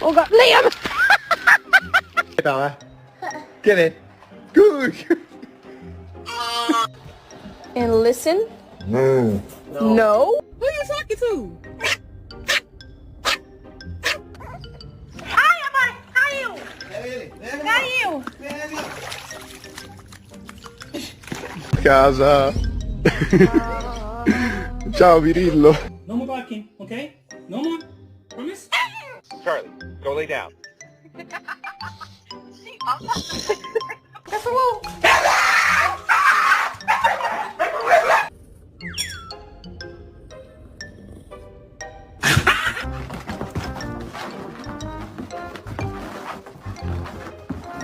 Oh God, Liam! Get it. Good. And listen. No. No? Who you talking to? Casa. Ciao Virillo. No more barking, okay? No more. Promise? Charlie, go lay down.